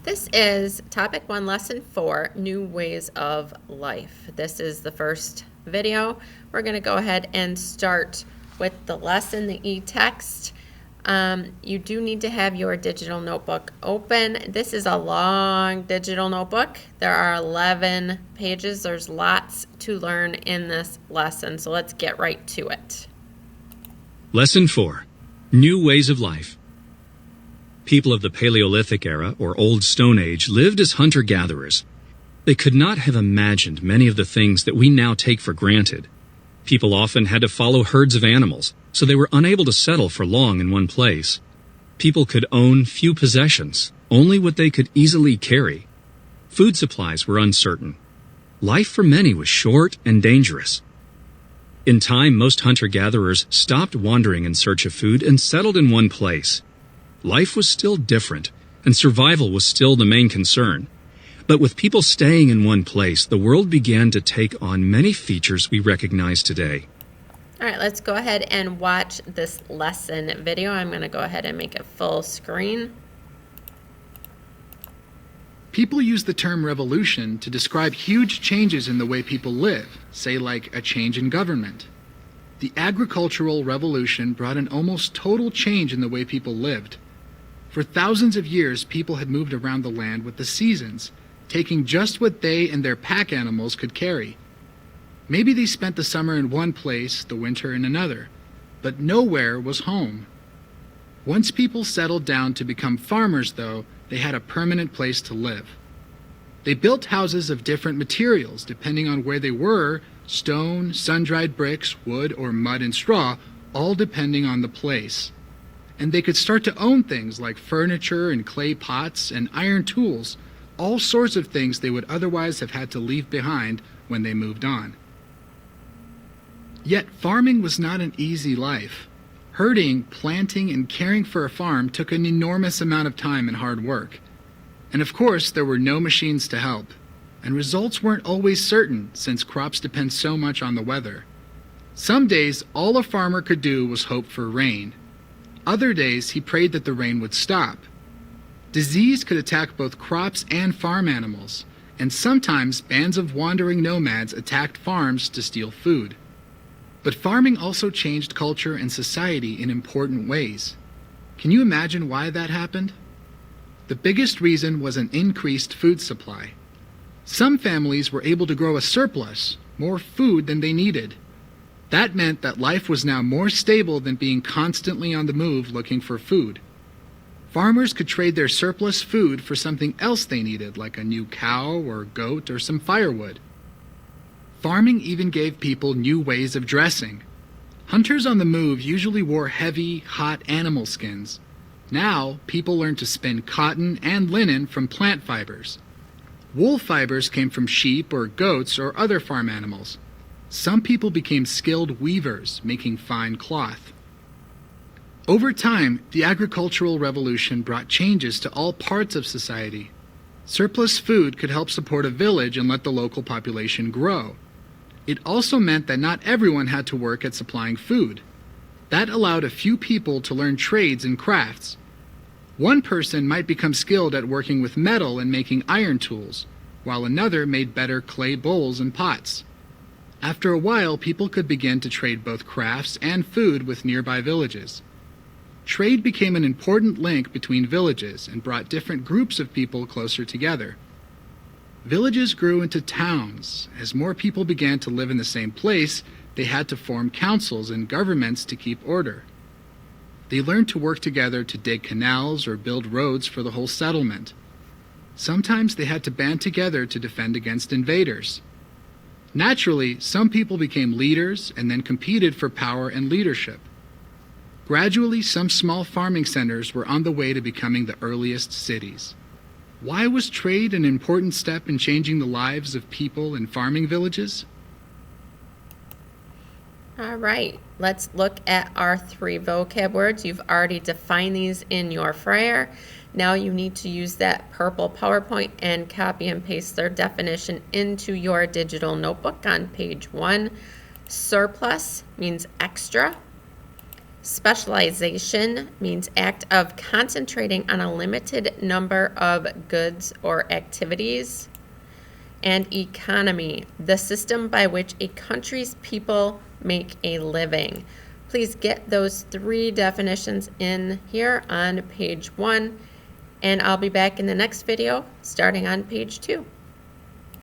This is Topic 1, Lesson 4, New Ways of Life. This is the first video. We're going to go ahead and start with the lesson, the e-text. You do need to have your digital notebook open. This is a long digital notebook. There are 11 pages. There's lots to learn in this lesson, so let's get right to it. Lesson 4, New Ways of Life. People of the Paleolithic era, or Old Stone Age, lived as hunter-gatherers. They could not have imagined many of the things that we now take for granted. People often had to follow herds of animals, so they were unable to settle for long in one place. People could own few possessions, only what they could easily carry. Food supplies were uncertain. Life for many was short and dangerous. In time, most hunter-gatherers stopped wandering in search of food and settled in one place. Life was still different, and survival was still the main concern. But with people staying in one place, the world began to take on many features we recognize today. All right, let's go ahead and watch this lesson video. I'm going to go ahead and make it full screen. People use the term revolution to describe huge changes in the way people live, say like a change in government. The agricultural revolution brought an almost total change in the way people lived. For thousands of years, people had moved around the land with the seasons, taking just what they and their pack animals could carry. Maybe they spent the summer in one place, the winter in another, but nowhere was home. Once people settled down to become farmers, though, they had a permanent place to live. They built houses of different materials depending on where they were: stone, sun-dried bricks, wood, or mud and straw, all depending on the place. And they could start to own things like furniture and clay pots and iron tools, all sorts of things they would otherwise have had to leave behind when they moved on. Yet farming was not an easy life. Herding, planting, and caring for a farm took an enormous amount of time and hard work. And of course, there were no machines to help. And results weren't always certain, since crops depend so much on the weather. Some days, all a farmer could do was hope for rain. Other days, he prayed that the rain would stop. Disease could attack both crops and farm animals, and sometimes bands of wandering nomads attacked farms to steal food. But farming also changed culture and society in important ways. Can you imagine why that happened? The biggest reason was an increased food supply. Some families were able to grow a surplus, more food than they needed. That meant that life was now more stable than being constantly on the move looking for food. Farmers could trade their surplus food for something else they needed, like a new cow or goat or some firewood. Farming even gave people new ways of dressing. Hunters on the move usually wore heavy, hot animal skins. Now, people learned to spin cotton and linen from plant fibers. Wool fibers came from sheep or goats or other farm animals. Some people became skilled weavers, making fine cloth. Over time, the agricultural revolution brought changes to all parts of society. Surplus food could help support a village and let the local population grow. It also meant that not everyone had to work at supplying food. That allowed a few people to learn trades and crafts. One person might become skilled at working with metal and making iron tools, while another made better clay bowls and pots. After a while, people could begin to trade both crafts and food with nearby villages. Trade became an important link between villages and brought different groups of people closer together. Villages grew into towns. As more people began to live in the same place, they had to form councils and governments to keep order. They learned to work together to dig canals or build roads for the whole settlement. Sometimes they had to band together to defend against invaders. Naturally, some people became leaders and then competed for power and leadership. Gradually, some small farming centers were on the way to becoming the earliest cities. Why was trade an important step in changing the lives of people in farming villages? All right, let's look at our 3 vocab words. You've already defined these in your Frayer. Now you need to use that purple PowerPoint and copy and paste their definition into your digital notebook on page 1. Surplus means extra. Specialization means act of concentrating on a limited number of goods or activities. And economy, the system by which a country's people make a living. Please get those 3 definitions in here on page 1, and I'll be back in the next video starting on page 2.